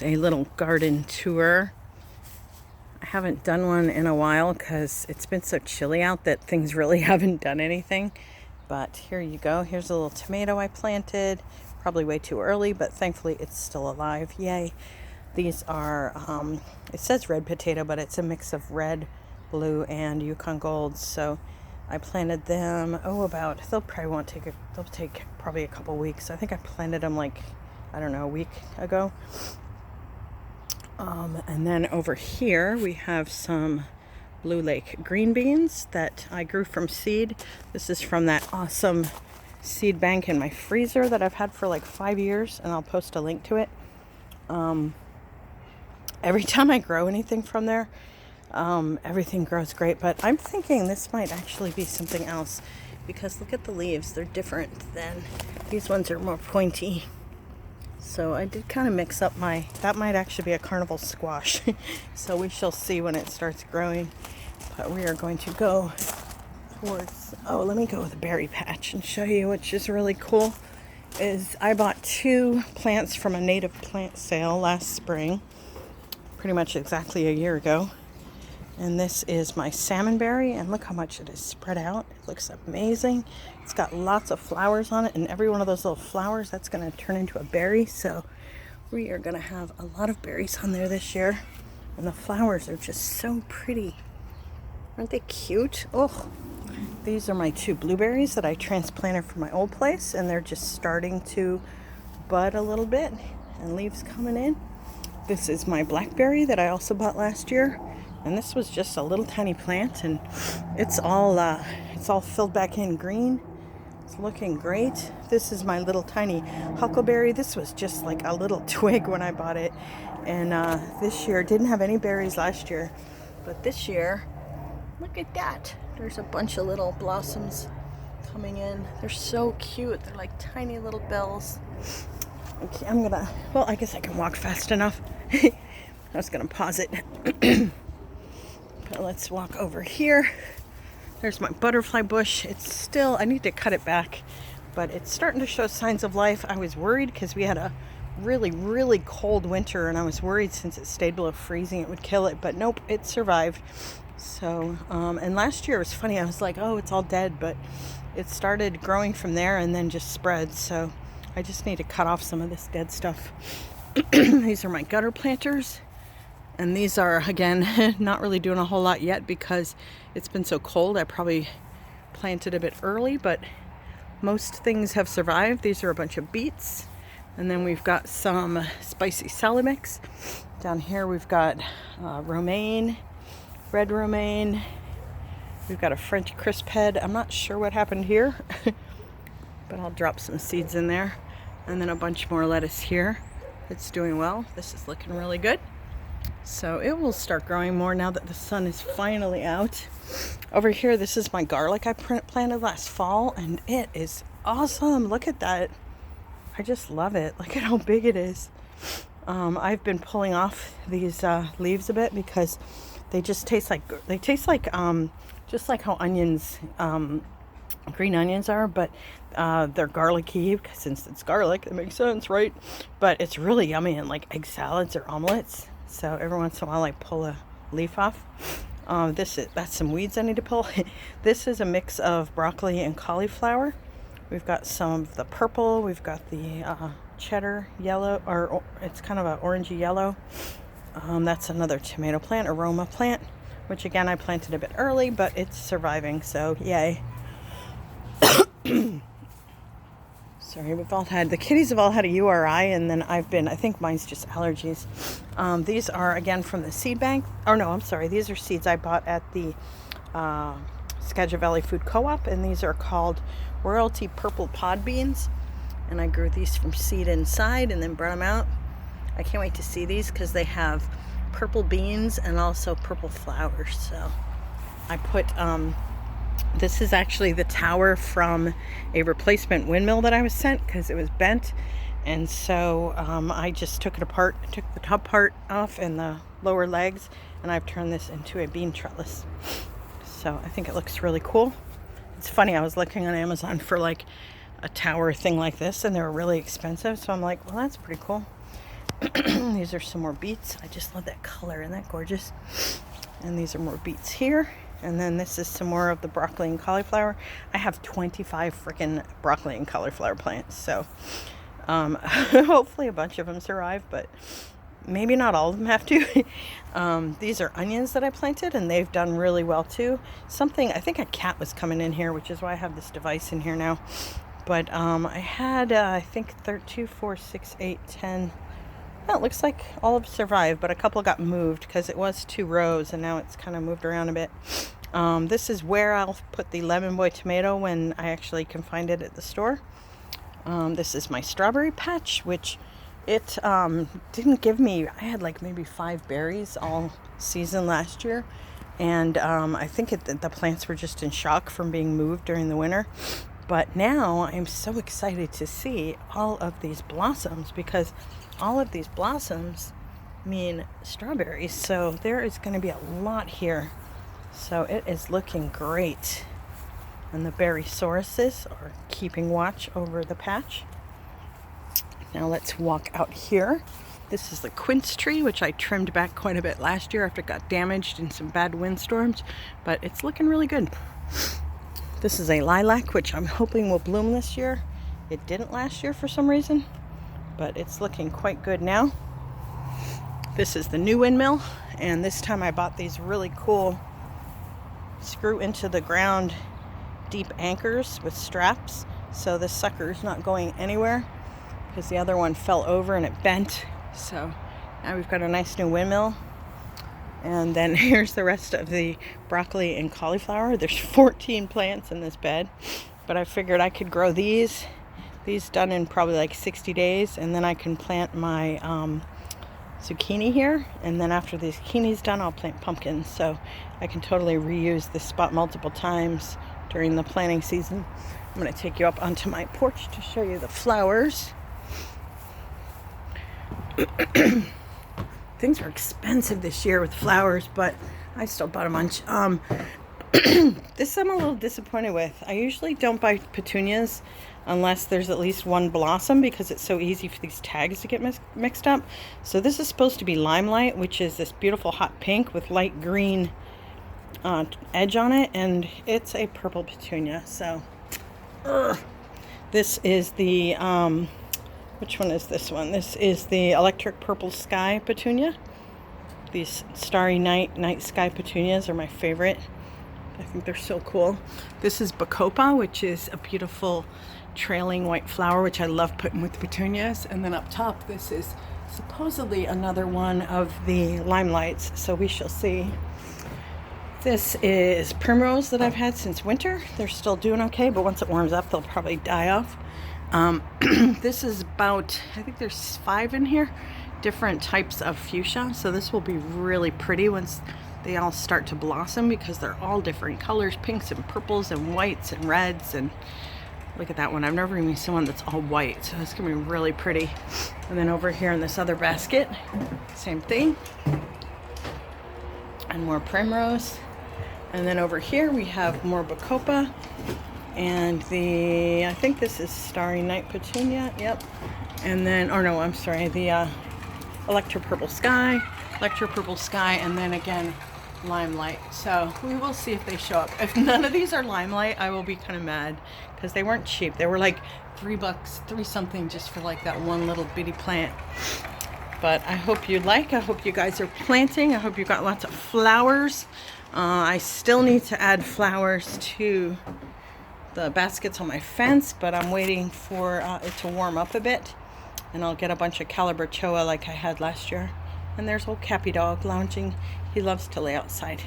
A little garden tour. I haven't done one in a while because it's been so chilly out that things really haven't done anything. But here you go. Here's a little tomato I planted. Probably way too early, but thankfully it's still alive. Yay. These are, it says red potato, but it's a mix of red, blue, and Yukon Gold. So I planted them, they'll take probably a couple weeks. I think I planted them a week ago. And then over here we have some Blue Lake green beans that I grew from seed. This is from that awesome seed bank in my freezer that I've had for like 5 years, and I'll post a link to it. Every time I grow anything from there, everything grows great, but I'm thinking this might actually be something else because look at the leaves. They're different than these ones are more pointy. So I did kind of mix up that might actually be a carnival squash. So we shall see when it starts growing. But we are going to go towards, let me go with a berry patch and show you, which is really cool. I bought 2 plants from a native plant sale last spring, pretty much exactly a year ago. And this is my salmonberry, and look how much it is spread out. It looks amazing. It's got lots of flowers on it, and every one of those little flowers, that's going to turn into a berry. So we are going to have a lot of berries on there this year. And the flowers are just so pretty. Aren't they cute? Oh, these are my 2 blueberries that I transplanted from my old place, and they're just starting to bud a little bit, and leaves coming in. This is my blackberry that I also bought last year. And this was just a little tiny plant, and it's all filled back in green. It's looking great. This is my little tiny huckleberry. This was just like a little twig when I bought it. And this year, didn't have any berries last year. But this year, look at that. There's a bunch of little blossoms coming in. They're so cute. They're like tiny little bells. Okay, I guess I can walk fast enough. I was gonna pause it. But let's walk over here. There's my butterfly bush. I need to cut it back, but it's starting to show signs of life. I was worried because we had a really, really cold winter, and I was worried since it stayed below freezing it would kill it, but nope, it survived. So, and last year it was funny. I was like, oh, it's all dead, but it started growing from there and then just spread. So I just need to cut off some of this dead stuff. These are my gutter planters. And these are, again, not really doing a whole lot yet because it's been so cold. I probably planted a bit early, but most things have survived. These are a bunch of beets. And then we've got some spicy salad mix. Down here we've got romaine, red romaine. We've got a French Crisphead. I'm not sure what happened here, but I'll drop some seeds in there. And then a bunch more lettuce here. It's doing well. This is looking really good. So it will start growing more now that the sun is finally out. Over here, this is my garlic I planted last fall, and it is awesome. Look at that. I just love it. Look at how big it is. I've been pulling off these leaves a bit because they just taste like just like how onions, green onions are, but they're garlicky since it's garlic. It makes sense, right? But it's really yummy in like egg salads or omelets. So every once in a while I pull a leaf off. That's some weeds I need to pull. This is a mix of broccoli and cauliflower. We've got some of the purple. We've got the cheddar yellow, or it's kind of an orangey yellow. That's another tomato plant, aroma plant, which again I planted a bit early, but it's surviving, so yay. Sorry, the kitties have all had a URI, and then I think mine's just allergies. These are, again, from the seed bank. Oh, no, I'm sorry. These are seeds I bought at the Skagit Valley Food Co-op, and these are called Royalty Purple Pod Beans. And I grew these from seed inside and then brought them out. I can't wait to see these because they have purple beans and also purple flowers. So I put... this is actually the tower from a replacement windmill that I was sent because it was bent. And so I just took it apart, took the top part off and the lower legs, and I've turned this into a bean trellis. So I think it looks really cool. It's funny, I was looking on Amazon for like a tower thing like this, and they were really expensive. So I'm like, well, that's pretty cool. These are some more beets. I just love that color. Isn't that gorgeous? And these are more beets here. And then this is some more of the broccoli and cauliflower. I have 25 freaking broccoli and cauliflower plants. So hopefully a bunch of them survive, but maybe not all of them have to. These are onions that I planted, and they've done really well too. I think a cat was coming in here, which is why I have this device in here now. But I had, I think 2, 4, 6, 8, 10. Well, it looks like all of them survived, but a couple got moved because it was 2 rows, and now it's kind of moved around a bit. This is where I'll put the Lemon Boy tomato when I actually can find it at the store. This is my strawberry patch, which it didn't give me. I had like maybe 5 berries all season last year, and I think the plants were just in shock from being moved during the winter. But now I'm so excited to see all of these blossoms, because all of these blossoms mean strawberries. So there is going to be a lot here. So it is looking great. And the berry sauruses are keeping watch over the patch. Now let's walk out here. This is the quince tree, which I trimmed back quite a bit last year after it got damaged in some bad windstorms, but it's looking really good. This is a lilac, which I'm hoping will bloom this year. It didn't last year for some reason, but it's looking quite good now. This is the new windmill, and this time I bought these really cool screw into the ground deep anchors with straps, so this sucker is not going anywhere, because the other one fell over and it bent. So now we've got a nice new windmill. And then here's the rest of the broccoli and cauliflower. There's 14 plants in this bed, but I figured I could grow these done in probably like 60 days, and then I can plant my zucchini here, and then after the zucchini's done, I'll plant pumpkins. So I can totally reuse this spot multiple times during the planting season. I'm going to take you up onto my porch to show you the flowers. Things were expensive this year with flowers, but I still bought a bunch. This I'm a little disappointed with. I usually don't buy petunias unless there's at least one blossom, because it's so easy for these tags to get mixed up. So this is supposed to be Limelight, which is this beautiful hot pink with light green edge on it, and it's a purple petunia. So this is the which one is this one? This is the electric purple sky petunia. These starry night sky petunias are my favorite. I think they're so cool. This is bacopa, which is a beautiful trailing white flower, which I love putting with petunias. And then up top, this is supposedly another one of the limelights, so we shall see. This is primrose that I've had since winter. They're still doing okay, but once it warms up, they'll probably die off. This is about, I think there's 5 in here, different types of fuchsia. So this will be really pretty once they all start to blossom, because they're all different colors, pinks and purples and whites and reds. And look at that one. I've never even seen one that's all white, so it's gonna be really pretty. And then over here in this other basket, same thing, and more primrose. And then over here we have more bacopa. And I think this is Starry Night Petunia, yep. And then, oh no, I'm sorry, the Electro Purple Sky, and then again, Limelight. So we will see if they show up. If none of these are Limelight, I will be kind of mad, because they weren't cheap. They were like $3, 3 something just for like that one little bitty plant. But I hope you I hope you guys are planting. I hope you got lots of flowers. I still need to add flowers to the baskets on my fence, but I'm waiting for it to warm up a bit, and I'll get a bunch of calabachoa like I had last year. And there's old Cappy Dog lounging. He loves to lay outside.